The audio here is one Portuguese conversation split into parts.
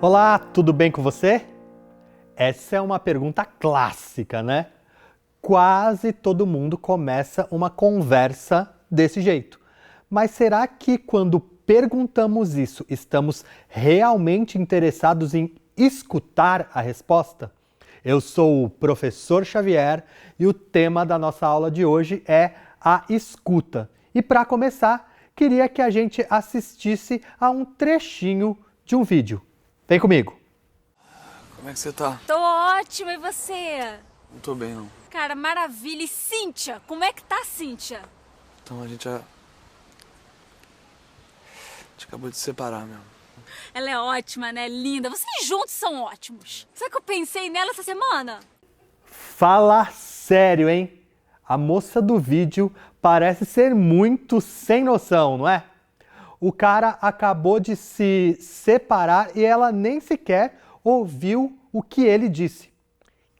Olá, tudo bem com você? Essa é uma pergunta clássica, né? Quase todo mundo começa uma conversa desse jeito. Mas será que quando perguntamos isso, estamos realmente interessados em escutar a resposta? Eu sou o professor Xavier e o tema da nossa aula de hoje é a escuta. E para começar, queria que a gente assistisse a um trechinho de um vídeo. Vem comigo. Como é que você tá? Tô ótima, e você? Não tô bem, não. Cara, maravilha. E Cíntia? Como é que tá, Cíntia? Então a gente acabou de se separar mesmo. Ela é ótima, né? Linda. Vocês juntos são ótimos. Sabe que eu pensei nela essa semana? Fala sério, hein? A moça do vídeo parece ser muito sem noção, não é? O cara acabou de se separar e ela nem sequer ouviu o que ele disse.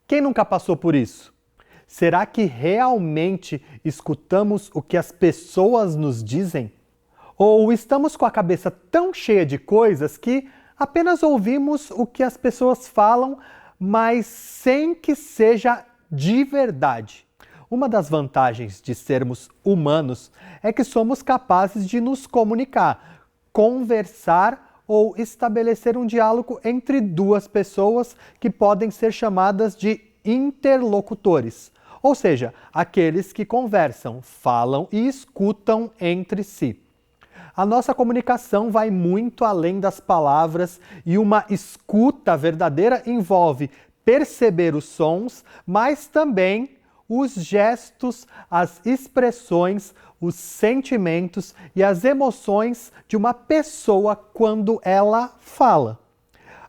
Quem nunca passou por isso? Será que realmente escutamos o que as pessoas nos dizem? Ou estamos com a cabeça tão cheia de coisas que apenas ouvimos o que as pessoas falam, mas sem que seja de verdade? Uma das vantagens de sermos humanos é que somos capazes de nos comunicar, conversar ou estabelecer um diálogo entre duas pessoas que podem ser chamadas de interlocutores, ou seja, aqueles que conversam, falam e escutam entre si. A nossa comunicação vai muito além das palavras e uma escuta verdadeira envolve perceber os sons, mas também os gestos, as expressões, os sentimentos e as emoções de uma pessoa quando ela fala.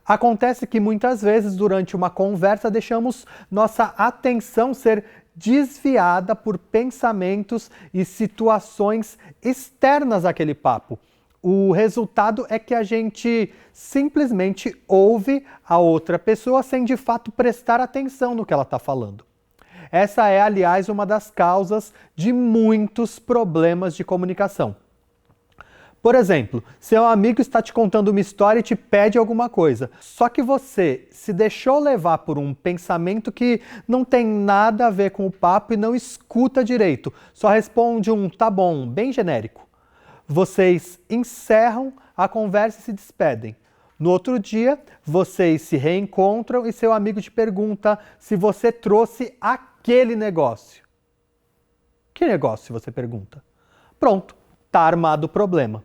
Acontece que muitas vezes durante uma conversa deixamos nossa atenção ser desviada por pensamentos e situações externas àquele papo. O resultado é que a gente simplesmente ouve a outra pessoa sem de fato prestar atenção no que ela está falando. Essa é, aliás, uma das causas de muitos problemas de comunicação. Por exemplo, seu amigo está te contando uma história e te pede alguma coisa, só que você se deixou levar por um pensamento que não tem nada a ver com o papo e não escuta direito, só responde um tá bom, bem genérico. Vocês encerram a conversa e se despedem. No outro dia, vocês se reencontram e seu amigo te pergunta se você trouxe aquele negócio. Que negócio, você pergunta? Pronto, tá armado o problema.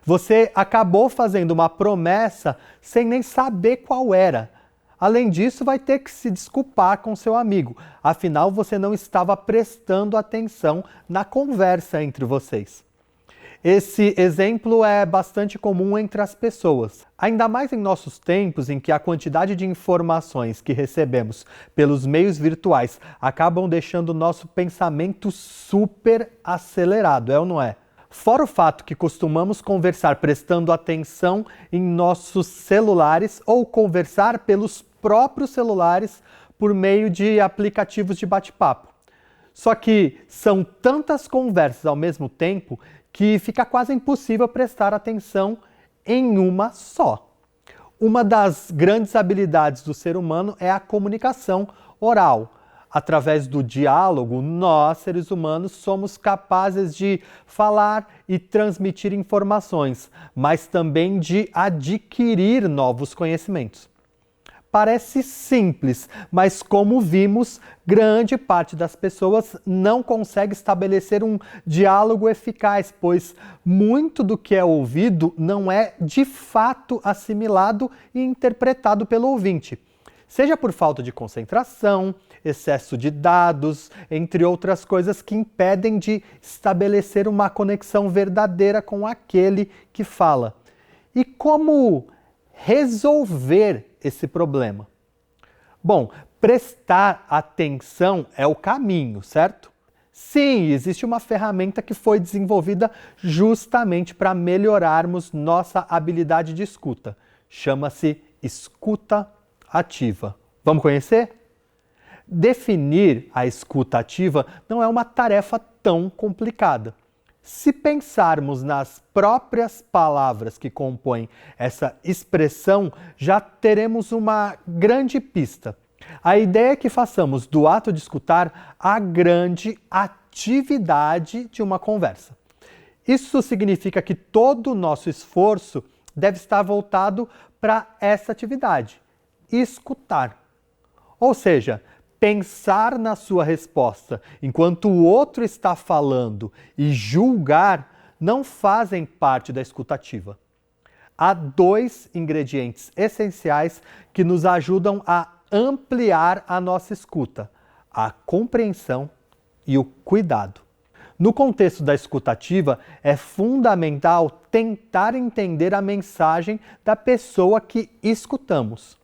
Você acabou fazendo uma promessa sem nem saber qual era. Além disso, vai ter que se desculpar com seu amigo. Afinal, você não estava prestando atenção na conversa entre vocês. Esse exemplo é bastante comum entre as pessoas. Ainda mais em nossos tempos em que a quantidade de informações que recebemos pelos meios virtuais acabam deixando o nosso pensamento super acelerado, é ou não é? Fora o fato que costumamos conversar prestando atenção em nossos celulares ou conversar pelos próprios celulares por meio de aplicativos de bate-papo. Só que são tantas conversas ao mesmo tempo que fica quase impossível prestar atenção em uma só. Uma das grandes habilidades do ser humano é a comunicação oral. Através do diálogo, nós, seres humanos, somos capazes de falar e transmitir informações, mas também de adquirir novos conhecimentos. Parece simples, mas como vimos, grande parte das pessoas não consegue estabelecer um diálogo eficaz, pois muito do que é ouvido não é de fato assimilado e interpretado pelo ouvinte. Seja por falta de concentração, excesso de dados, entre outras coisas que impedem de estabelecer uma conexão verdadeira com aquele que fala. E como resolver esse problema? Bom, prestar atenção é o caminho, certo? Sim, existe uma ferramenta que foi desenvolvida justamente para melhorarmos nossa habilidade de escuta. Chama-se escuta ativa. Vamos conhecer? Definir a escuta ativa não é uma tarefa tão complicada. Se pensarmos nas próprias palavras que compõem essa expressão, já teremos uma grande pista. A ideia é que façamos do ato de escutar a grande atividade de uma conversa. Isso significa que todo o nosso esforço deve estar voltado para essa atividade, escutar. Ou seja, pensar na sua resposta enquanto o outro está falando e julgar não fazem parte da escutativa. Há 2 ingredientes essenciais que nos ajudam a ampliar a nossa escuta: a compreensão e o cuidado. No contexto da escutativa, é fundamental tentar entender a mensagem da pessoa que escutamos.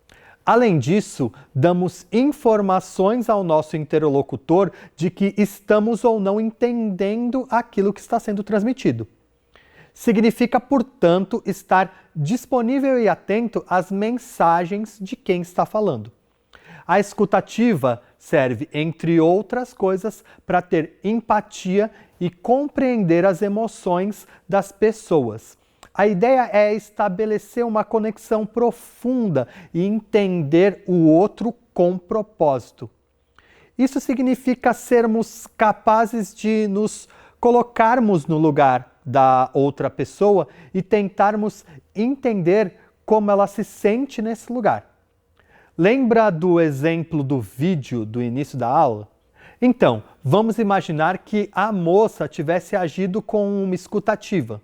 Além disso, damos informações ao nosso interlocutor de que estamos ou não entendendo aquilo que está sendo transmitido. Significa, portanto, estar disponível e atento às mensagens de quem está falando. A escutativa serve, entre outras coisas, para ter empatia e compreender as emoções das pessoas. A ideia é estabelecer uma conexão profunda e entender o outro com propósito. Isso significa sermos capazes de nos colocarmos no lugar da outra pessoa e tentarmos entender como ela se sente nesse lugar. Lembra do exemplo do vídeo do início da aula? Então, vamos imaginar que a moça tivesse agido com uma escutativa.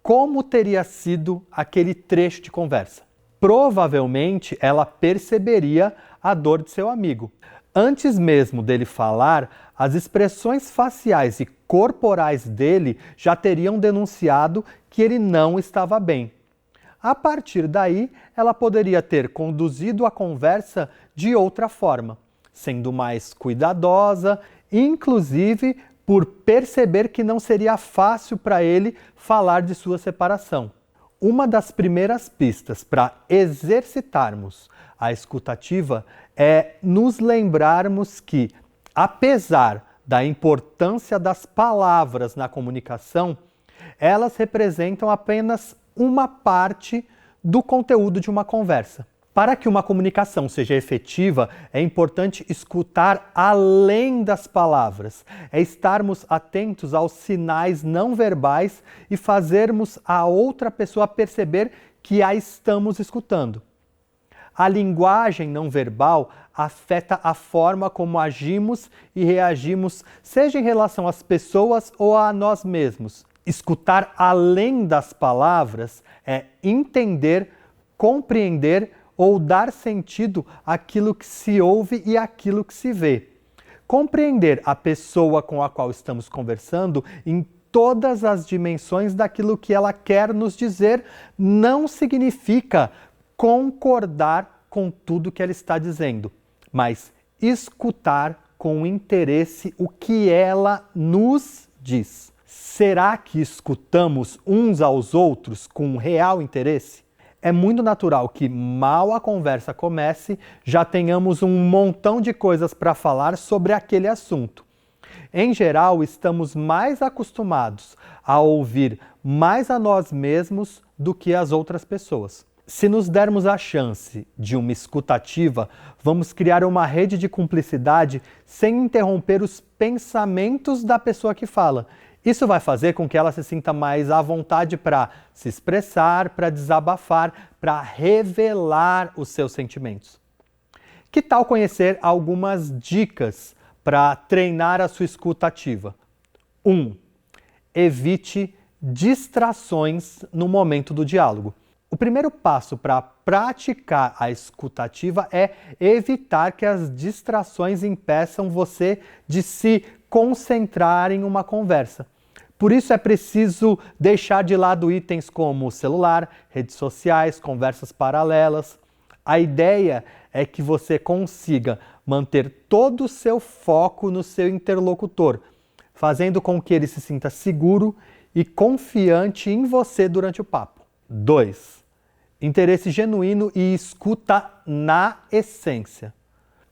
Como teria sido aquele trecho de conversa? Provavelmente ela perceberia a dor de seu amigo. Antes mesmo dele falar, as expressões faciais e corporais dele já teriam denunciado que ele não estava bem. A partir daí, ela poderia ter conduzido a conversa de outra forma, sendo mais cuidadosa, inclusive por perceber que não seria fácil para ele falar de sua separação. Uma das primeiras pistas para exercitarmos a escutativa é nos lembrarmos que, apesar da importância das palavras na comunicação, elas representam apenas uma parte do conteúdo de uma conversa. Para que uma comunicação seja efetiva, é importante escutar além das palavras, é estarmos atentos aos sinais não verbais e fazermos a outra pessoa perceber que a estamos escutando. A linguagem não verbal afeta a forma como agimos e reagimos, seja em relação às pessoas ou a nós mesmos. Escutar além das palavras é entender, compreender ou dar sentido àquilo que se ouve e àquilo que se vê. Compreender a pessoa com a qual estamos conversando em todas as dimensões daquilo que ela quer nos dizer não significa concordar com tudo que ela está dizendo, mas escutar com interesse o que ela nos diz. Será que escutamos uns aos outros com real interesse? É muito natural que, mal a conversa comece, já tenhamos um montão de coisas para falar sobre aquele assunto. Em geral, estamos mais acostumados a ouvir mais a nós mesmos do que as outras pessoas. Se nos dermos a chance de uma escutativa, vamos criar uma rede de cumplicidade sem interromper os pensamentos da pessoa que fala. Isso vai fazer com que ela se sinta mais à vontade para se expressar, para desabafar, para revelar os seus sentimentos. Que tal conhecer algumas dicas para treinar a sua escuta ativa? 1. Evite distrações no momento do diálogo. O primeiro passo para praticar a escuta ativa é evitar que as distrações impeçam você de se concentrar em uma conversa. Por isso é preciso deixar de lado itens como celular, redes sociais, conversas paralelas. A ideia é que você consiga manter todo o seu foco no seu interlocutor, fazendo com que ele se sinta seguro e confiante em você durante o papo. 2. Interesse genuíno e escuta na essência.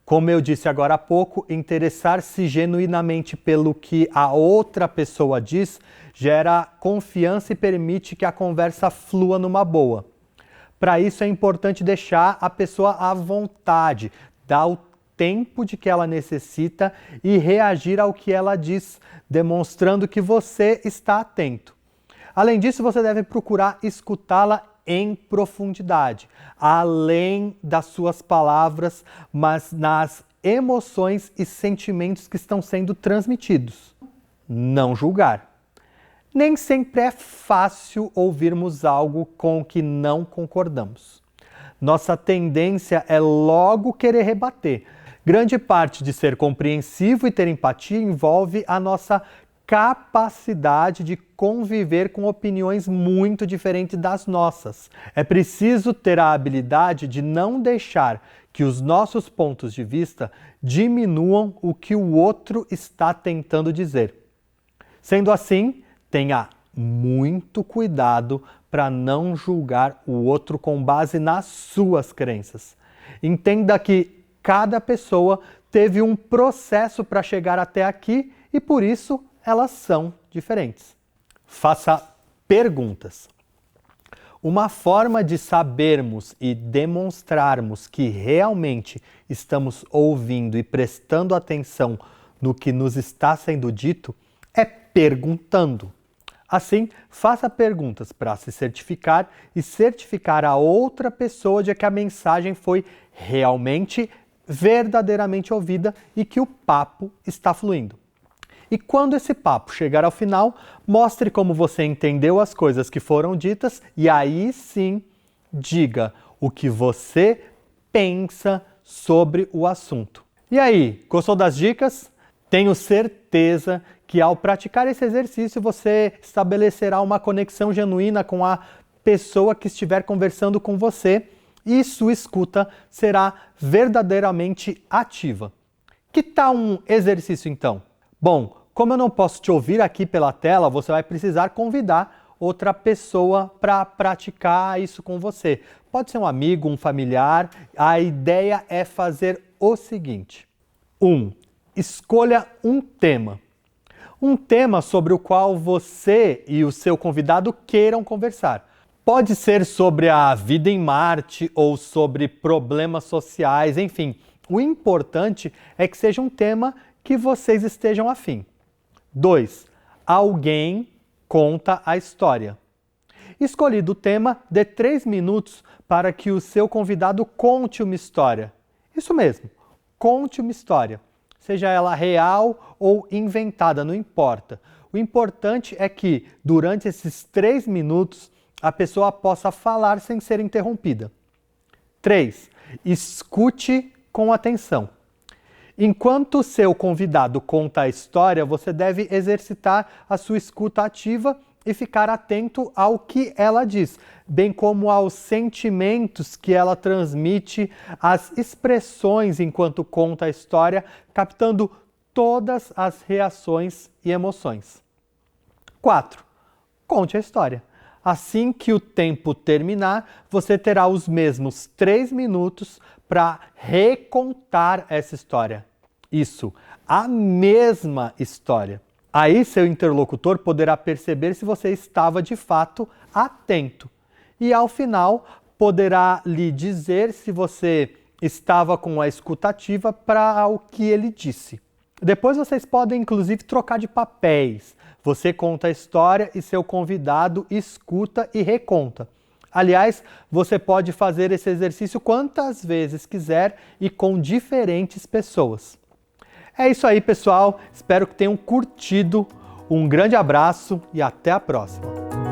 Como eu disse agora há pouco, interessar-se genuinamente pelo que a outra pessoa diz gera confiança e permite que a conversa flua numa boa. Para isso é importante deixar a pessoa à vontade, dar o tempo de que ela necessita e reagir ao que ela diz, demonstrando que você está atento. Além disso, você deve procurar escutá-la em profundidade, além das suas palavras, mas nas emoções e sentimentos que estão sendo transmitidos. Não julgar. Nem sempre é fácil ouvirmos algo com o que não concordamos. Nossa tendência é logo querer rebater. Grande parte de ser compreensivo e ter empatia envolve a nossa capacidade de conviver com opiniões muito diferentes das nossas. É preciso ter a habilidade de não deixar que os nossos pontos de vista diminuam o que o outro está tentando dizer. Sendo assim, tenha muito cuidado para não julgar o outro com base nas suas crenças. Entenda que cada pessoa teve um processo para chegar até aqui e por isso elas são diferentes. Faça perguntas. Uma forma de sabermos e demonstrarmos que realmente estamos ouvindo e prestando atenção no que nos está sendo dito é perguntando. Assim, faça perguntas para se certificar e certificar a outra pessoa de que a mensagem foi realmente, verdadeiramente ouvida e que o papo está fluindo. E quando esse papo chegar ao final, mostre como você entendeu as coisas que foram ditas e aí sim diga o que você pensa sobre o assunto. E aí, gostou das dicas? Tenho certeza que ao praticar esse exercício você estabelecerá uma conexão genuína com a pessoa que estiver conversando com você e sua escuta será verdadeiramente ativa. Que tal um exercício então? Bom, como eu não posso te ouvir aqui pela tela, você vai precisar convidar outra pessoa para praticar isso com você. Pode ser um amigo, um familiar. A ideia é fazer o seguinte. 1. Escolha um tema. Um tema sobre o qual você e o seu convidado queiram conversar. Pode ser sobre a vida em Marte ou sobre problemas sociais, enfim. O importante é que seja um tema que vocês estejam afim. 2. Alguém conta a história. Escolhido o tema, dê 3 minutos para que o seu convidado conte uma história. Isso mesmo, conte uma história. Seja ela real ou inventada, não importa. O importante é que, durante esses 3 minutos, a pessoa possa falar sem ser interrompida. 3. Escute com atenção. Enquanto o seu convidado conta a história, você deve exercitar a sua escuta ativa e ficar atento ao que ela diz, bem como aos sentimentos que ela transmite, às expressões enquanto conta a história, captando todas as reações e emoções. 4. Conte a história. Assim que o tempo terminar, você terá os mesmos 3 minutos para recontar essa história. Isso, a mesma história. Aí seu interlocutor poderá perceber se você estava de fato atento. E ao final, poderá lhe dizer se você estava com a escutativa para o que ele disse. Depois vocês podem inclusive trocar de papéis. Você conta a história e seu convidado escuta e reconta. Aliás, você pode fazer esse exercício quantas vezes quiser e com diferentes pessoas. É isso aí, pessoal. Espero que tenham curtido. Um grande abraço e até a próxima.